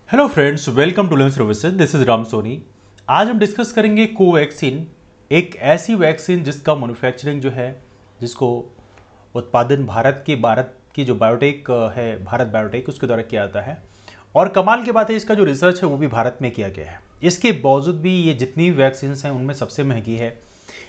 Hello friends, welcome to learn services. This is Ram Soni. आज हम discuss करेंगे कोवैक्सीन, एक ऐसी वैक्सीन जिसका मैन्युफैक्चरिंग जो है, जिसको उत्पादन भारत की जो बायोटेक है, भारत बायोटेक, उसके द्वारा किया जाता है। और कमाल की बात है, इसका जो रिसर्च है वो भी भारत में किया गया है। इसके बावजूद भी ये जितनी वैक्सीन हैं उनमें सबसे महंगी है।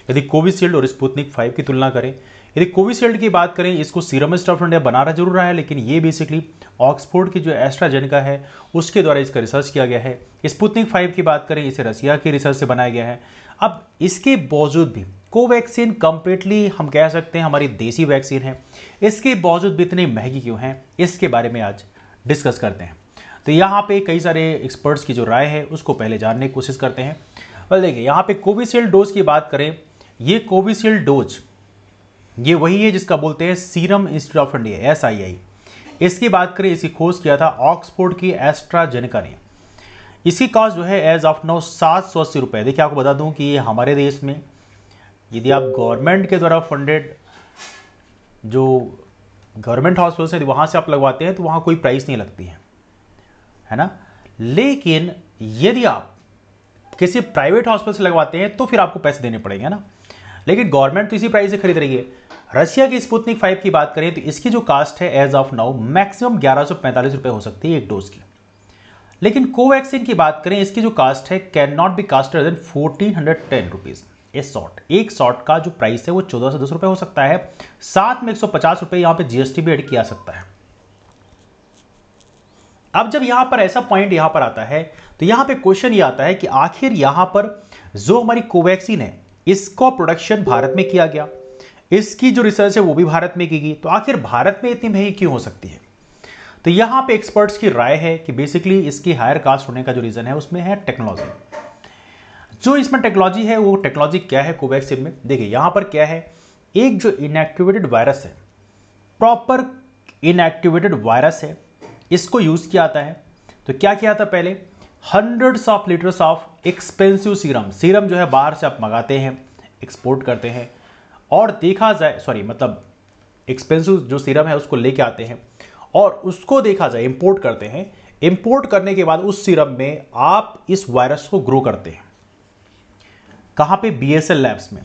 यदि कोविशील्ड और स्पुतनिक 5 की तुलना करें, यदि कोविशील्ड की बात करें, इसको सीरम इंस्टीट्यूट ऑफ इंडिया बना रहा जरूर रहा है, लेकिन ये बेसिकली ऑक्सफोर्ड की जो एस्ट्राजेनेका है उसके द्वारा इसका रिसर्च किया गया है। स्पुतनिक 5 की बात करें, इसे रसिया की रिसर्च से बनाया गया है। अब इसके बावजूद भी कोवैक्सीन कंप्लीटली हम कह सकते हैं हमारी देसी वैक्सीन है। इसके बावजूद भी इतनी महंगी क्यों है, इसके बारे में आज डिस्कस करते हैं। तो यहाँ पे कई सारे एक्सपर्ट्स की जो राय है उसको पहले जानने की कोशिश करते हैं। देखिए, यहाँ पे कोविशील्ड डोज की बात करें, ये कोविशील्ड डोज ये वही है जिसका बोलते हैं serum institute of India, SII। इसकी बात करें, इसकी खोज किया था ऑक्सफोर्ड की एस्ट्राजेनेका ने। इसकी कॉस्ट जो है एज ऑफ नाउ 780 रुपये। देखिए, आपको बता दूं कि ये हमारे देश में यदि आप गवर्नमेंट के द्वारा फंडेड जो गवर्नमेंट हॉस्पिटल्स है वहाँ से आप लगवाते हैं तो वहाँ कोई प्राइस नहीं लगती है ना। लेकिन यदि आप किसी प्राइवेट हॉस्पिटल से लगवाते हैं तो फिर आपको पैसे देने पड़ेंगे ना। लेकिन गवर्नमेंट तो इसी प्राइस से खरीद रही है। रशिया की स्पुतनिक 5 की बात करें तो इसकी जो कास्ट है एज ऑफ नाउ मैक्सिमम 1145 रुपये हो सकती है एक डोज की। लेकिन कोवैक्सीन की बात करें, इसकी जो कास्ट है can not be costlier than 1410 rupees a shot. एक शॉट का जो प्राइस है वो 1410 रुपये हो सकता है। साथ में 150 रुपये यहाँ पे GST भी ऐड किया सकता है। अब जब यहां पर ऐसा पॉइंट यहां पर आता है तो यहां पे क्वेश्चन ये आता है कि आखिर यहां पर जो हमारी कोवैक्सीन है इसका प्रोडक्शन भारत में किया गया, इसकी जो रिसर्च है वो भी भारत में की गई, तो आखिर भारत में इतनी महंगी क्यों हो सकती है। तो यहां पे एक्सपर्ट्स की राय है कि बेसिकली इसकी हायर कास्ट होने का जो रीजन है उसमें है टेक्नोलॉजी। जो इसमें टेक्नोलॉजी है वो टेक्नोलॉजी क्या है कोवैक्सीन में, देखिए यहां पर क्या है, एक जो इनएक्टिवेटेड वायरस है, प्रॉपर इनएक्टिवेटेड वायरस है, इसको यूज किया जाता है। तो क्या किया था पहले, hundreds of litres of expensive serum जो है बाहर से आप मंगाते हैं, एक्सपोर्ट करते हैं, और देखा जाए मतलब एक्सपेंसिव जो सीरम है उसको लेके आते हैं और उसको देखा जाए इंपोर्ट करते हैं। इंपोर्ट करने के बाद उस सीरम में आप इस वायरस को ग्रो करते हैं, कहां पे, BSL लैब्स में।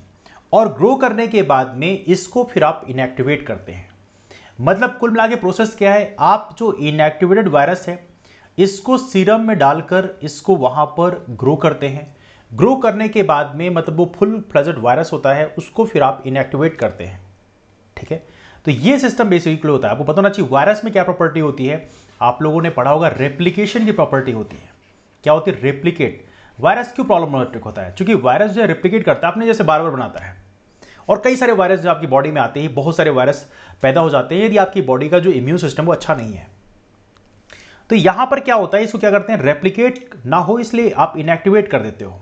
और ग्रो करने के बाद में इसको फिर आप इनएक्टिवेट करते हैं। मतलब कुल मिला के प्रोसेस क्या है, आप जो इनएक्टिवेटेड वायरस है इसको सीरम में डालकर इसको वहां पर ग्रो करते हैं। ग्रो करने के बाद में मतलब वो फुल फ्लेजेड वायरस होता है, उसको फिर आप इनएक्टिवेट करते हैं। ठीक है, तो ये सिस्टम बेसिकली होता है। आपको पता होना चाहिए वायरस में क्या प्रॉपर्टी होती है, आप लोगों ने पढ़ा होगा रेप्लिकेशन की प्रॉपर्टी होती है। क्या होती है, रेप्लिकेट। वायरस क्यों प्रॉब्लमेटिक होता है, क्योंकि वायरस जो है रेप्लिकेट करता है अपने जैसे बार बार बनाता है। और कई सारे वायरस जो आपकी बॉडी में आते हैं, बहुत सारे वायरस पैदा हो जाते हैं यदि आपकी बॉडी का जो इम्यून सिस्टम वो अच्छा नहीं है। तो यहां पर क्या होता है, इसको क्या करते हैं, रेप्लिकेट ना हो इसलिए आप इनएक्टिवेट कर देते हो।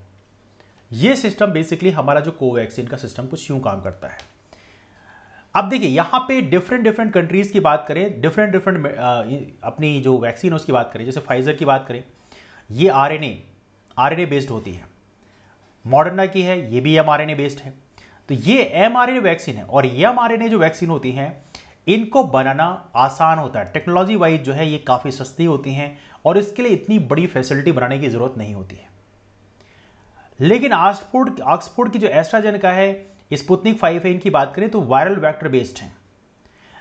यह सिस्टम बेसिकली हमारा जो कोवैक्सीन का सिस्टम कुछ यूं काम करता है। अब देखिए यहां पे डिफरेंट कंट्रीज की बात करें, डिफरेंट अपनी जो वैक्सीन उसकी बात करें, जैसे फाइजर की बात करें, ये आरएनए बेस्ड होती है। मॉडर्ना की है, ये भी mRNA बेस्ड है। तो ये mRNA वैक्सीन है और ये mRNA जो वैक्सीन होती हैं इनको बनाना आसान होता है। टेक्नोलॉजी वाइज जो है ये काफ़ी सस्ती होती हैं और इसके लिए इतनी बड़ी फैसिलिटी बनाने की ज़रूरत नहीं होती है। लेकिन ऑक्सफोर्ड की जो एस्ट्राजेनेका है, स्पुतनिक 5 है, इनकी बात करें तो वायरल वेक्टर बेस्ड है।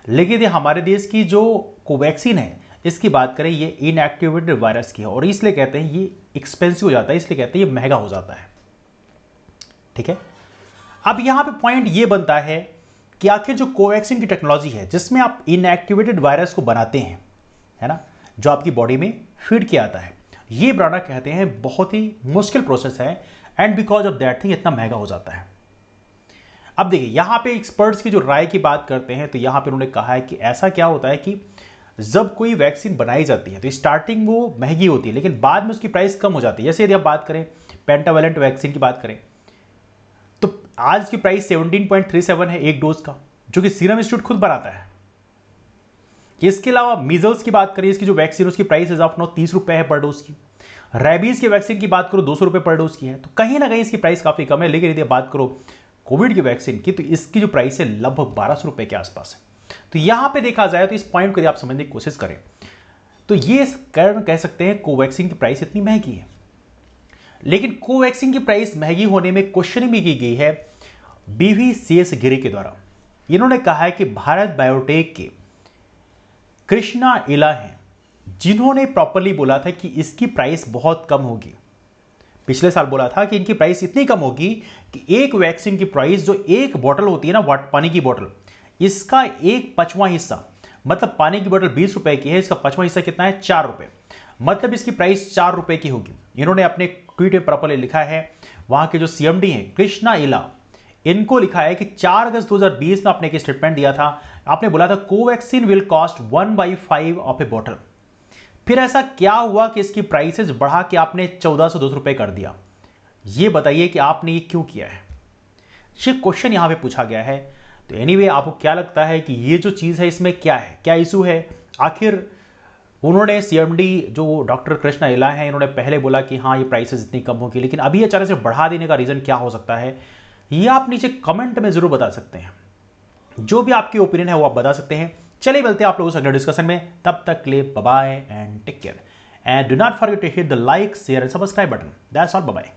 लेकिन ये हमारे देश की जो कोवैक्सीन है इसकी बात करें, ये इनएक्टिवेटेड वायरस की है और इसलिए कहते हैं ये एक्सपेंसिव हो जाता है, इसलिए कहते हैं ये महंगा हो जाता है। ठीक है, अब यहां पे पॉइंट ये बनता है कि आखिर जो कोवैक्सीन की टेक्नोलॉजी है जिसमें आप इनएक्टिवेटेड वायरस को बनाते हैं, है ना, जो आपकी बॉडी में फीड किया आता है, ये बनाना कहते हैं बहुत ही मुश्किल प्रोसेस है and because of that thing इतना महंगा हो जाता है। अब देखिए यहां पे एक्सपर्ट्स की जो राय की बात करते हैं तो यहां पे उन्होंने कहा है कि ऐसा क्या होता है कि जब कोई वैक्सीन बनाई जाती है तो स्टार्टिंग वो महंगी होती है लेकिन बाद में उसकी प्राइस कम हो जाती है। जैसे यदि आप बात करें पेंटावेलेंट वैक्सीन की बात करें तो आज की प्राइस 17.37 है एक डोज का, जो कि सीरम इंस्टीट्यूट खुद बनाता है। इसके अलावा मीजल्स की बात करें, इसकी जो वैक्सीन उसकी प्राइस इज ऑफ नाउ 30 रुपए है पर डोज की। रेबीज की वैक्सीन की बात करो 200 रुपए पर डोज की है, तो कहीं ना कहीं इसकी प्राइस काफी कम है। लेकिन यदि बात करो कोविड की वैक्सीन की तो इसकी जो प्राइस है लगभग 1200 रुपए के आसपास है। तो यहां पे देखा जाए तो इस पॉइंट को यदि आप समझने की कोशिश करें तो ये कारण कह सकते हैं कोवैक्सीन की प्राइस इतनी महंगी है। लेकिन कोवैक्सीन की प्राइस महंगी होने में क्वेश्चनिंग भी की गई है BVCS गिरी के द्वारा। इन्होंने कहा है कि भारत बायोटेक के कृष्णा इला हैं जिन्होंने प्रॉपरली बोला था कि इसकी प्राइस बहुत कम होगी। पिछले साल बोला था कि इनकी प्राइस इतनी कम होगी कि एक वैक्सीन की प्राइस, जो एक बोतल होती है ना पानी की बोतल, इसका 1/5 हिस्सा, मतलब पानी की बोतल 20 रुपए की है, इसका 5वां हिस्सा कितना है, 4 रुपए, मतलब इसकी प्राइस 4 रुपए की होगी। इन्होंने अपने ट्वीट में प्रॉपरली लिखा है। वहां के जो CMD हैं कृष्णा इला, इनको लिखा है कि 4 अगस्त 2020 में आपने एक स्टेटमेंट दिया था, आपने बोला था Covaxin will cost 1/5 of A bottle. फिर ऐसा क्या हुआ कि इसकी प्राइसेस बढ़ा के आपने 1402 रुपए कर दिया? ये बताइए कि आपने ये क्यों किया है? ये क्वेश्चन यहां पे पूछा गया है। तो एनीवे, आपको क्या लगता है कि ये जो चीज है इसमें क्या है, क्या इशू है? आखिर उन्होंने CMD जो डॉक्टर कृष्णा इला हैं, इन्होंने पहले बोला कि हाँ ये प्राइसेस इतनी कम होगी, लेकिन अभी अचानक से बढ़ा देने का रीजन क्या हो सकता है? ये आप नीचे कमेंट में जरूर बता सकते हैं। जो भी आपकी ओपिनियन है वो आप बता सकते हैं। चलिए मिलते हैं आप लोगों से अगले डिस्कशन में, तब तक के लिए bye bye and take care and do not forget to hit the like, share and subscribe button. That's all, bye bye.